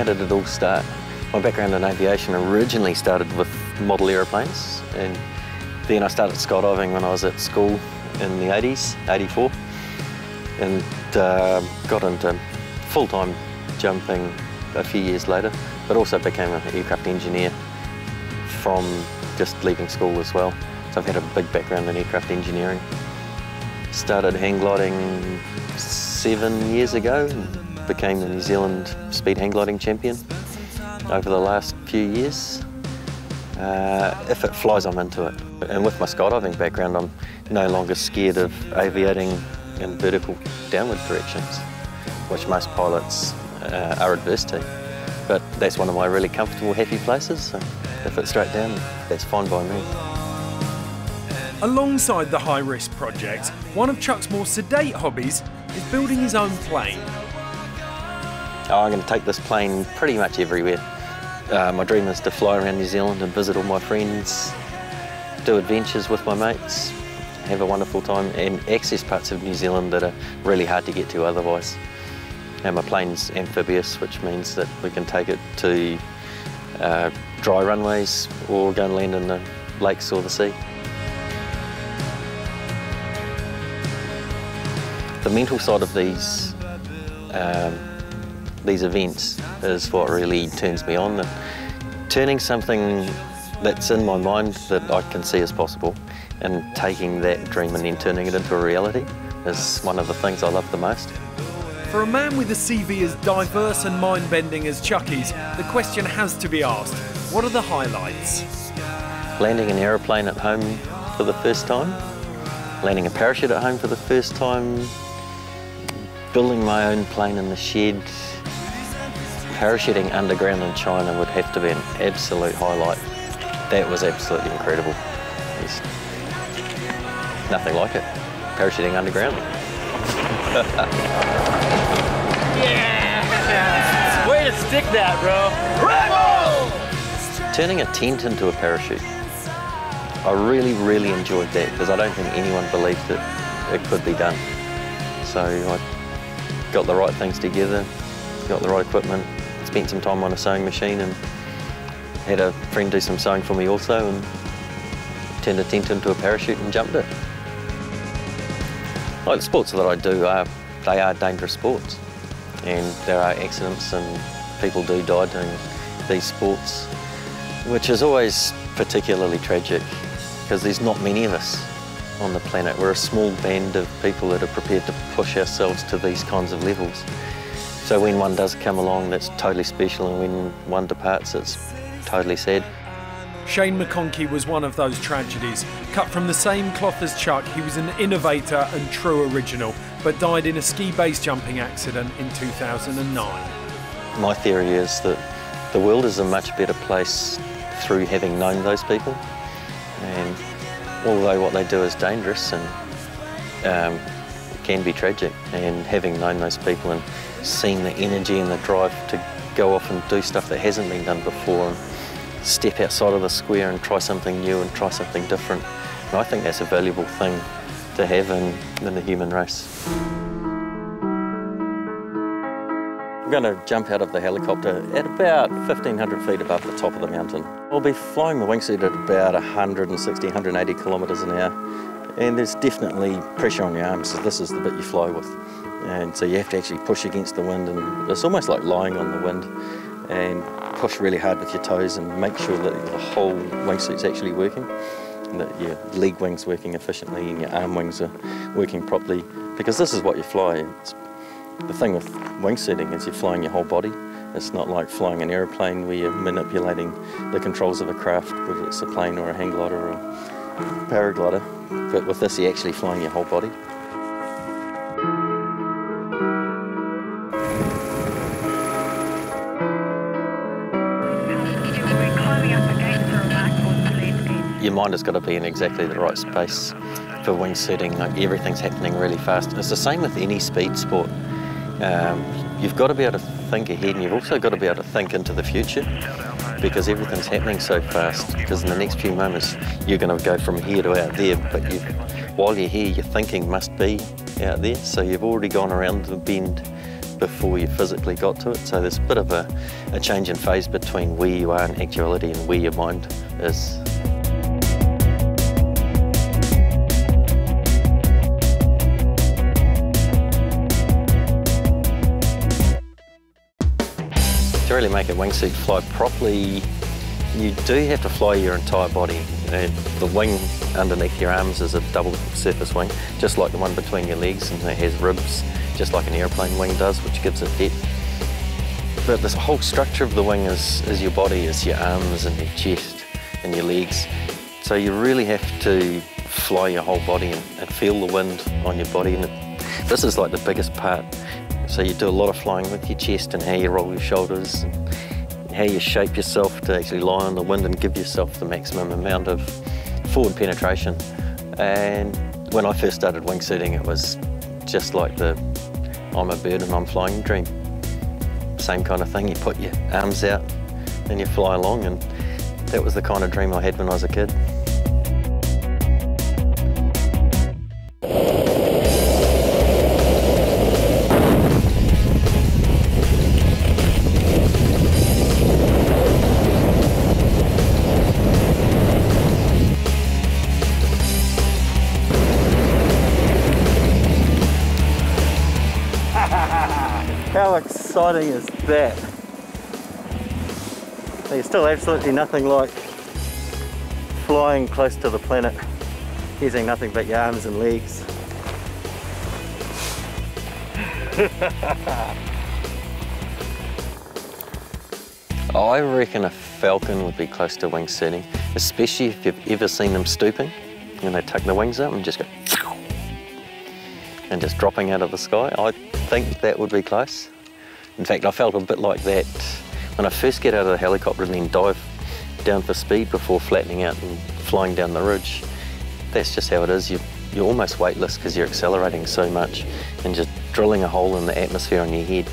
how did it all start? My background in aviation originally started with model aeroplanes, and then I started skydiving when I was at school in the 80s, 84, and got into full-time jumping a few years later, but also became an aircraft engineer from just leaving school as well. So I've had a big background in aircraft engineering. Started hang gliding 7 years ago, and became the New Zealand speed hang gliding champion over the last few years. If it flies, I'm into it. And with my skydiving background, I'm no longer scared of aviating in vertical downward directions, which most pilots are adverse to. But that's one of my really comfortable, happy places. So if it's straight down, that's fine by me. Alongside the high-risk project, one of Chuck's more sedate hobbies is building his own plane. I'm going to take this plane pretty much everywhere. My dream is to fly around New Zealand and visit all my friends, do adventures with my mates, have a wonderful time, and access parts of New Zealand that are really hard to get to otherwise. And my plane's amphibious, which means that we can take it to dry runways or go and land in the lakes or the sea. The mental side of these events is what really turns me on. Turning something that's in my mind that I can see as possible and taking that dream and then turning it into a reality is one of the things I love the most. For a man with a CV as diverse and mind-bending as Chucky's, the question has to be asked, what are the highlights? Landing an aeroplane at home for the first time, landing a parachute at home for the first time, building my own plane in the shed, parachuting underground in China would have to be an absolute highlight. That was absolutely incredible. There's nothing like it. Parachuting underground. Yeah! Way to stick that, bro. Red Bull! Turning a tent into a parachute. I really, really enjoyed that because I don't think anyone believed that it could be done. So I got the right things together, got the right equipment, spent some time on a sewing machine and had a friend do some sewing for me also and turned a tent into a parachute and jumped it. Like the sports that I do, they are dangerous sports and there are accidents and people do die doing these sports, which is always particularly tragic because there's not many of us on the planet. We're a small band of people that are prepared to push ourselves to these kinds of levels. So when one does come along, that's totally special, and when one departs, it's totally sad. Shane McConkey was one of those tragedies. Cut from the same cloth as Chuck, he was an innovator and true original, but died in a ski base jumping accident in 2009. My theory is that the world is a much better place through having known those people, and although what they do is dangerous and can be tragic, and having known those people and seen the energy and the drive to go off and do stuff that hasn't been done before and step outside of the square and try something new and try something different. And I think that's a valuable thing to have in the human race. I'm going to jump out of the helicopter at about 1,500 feet above the top of the mountain. I'll be flying the wingsuit at about 160, 180 kilometres an hour, and there's definitely pressure on your arms, so this is the bit you fly with. And so you have to actually push against the wind, and it's almost like lying on the wind, and push really hard with your toes and make sure that the whole wingsuit's actually working, and that your leg wings working efficiently and your arm wings are working properly, because this is what you fly. The thing with wingsuiting is you're flying your whole body. It's not like flying an aeroplane where you're manipulating the controls of a craft, whether it's a plane or a hang glider or a paraglider. But with this, you're actually flying your whole body. Your mind has got to be in exactly the right space for wingsuiting. Like, everything's happening really fast. It's the same with any speed sport. You've got to be able to think ahead, and you've also got to be able to think into the future, because everything's happening so fast. Because in the next few moments, you're going to go from here to out there, but while you're here, your thinking must be out there. So you've already gone around the bend before you physically got to it. So there's a bit of a change in phase between where you are in actuality and where your mind is. To really make a wingsuit fly properly, you do have to fly your entire body. The wing underneath your arms is a double surface wing, just like the one between your legs, and it has ribs, just like an airplane wing does, which gives it depth. But this whole structure of the wing is your body, is your arms and your chest and your legs. So you really have to fly your whole body and feel the wind on your body. And this is like the biggest part. So you do a lot of flying with your chest and how you roll your shoulders, and how you shape yourself to actually lie on the wind and give yourself the maximum amount of forward penetration. And when I first started wingsuiting, it was just like the I'm a bird and I'm flying dream. Same kind of thing, you put your arms out and you fly along, and that was the kind of dream I had when I was a kid. How exciting is that? There's still absolutely nothing like flying close to the planet, using nothing but your arms and legs. I reckon a falcon would be close to wingsuiting, especially if you've ever seen them stooping and they tuck the wings up and just go and just dropping out of the sky. I think that would be close. In fact, I felt a bit like that when I first get out of the helicopter and then dive down for speed before flattening out and flying down the ridge. That's just how it is. You're almost weightless because you're accelerating so much and just drilling a hole in the atmosphere on your head.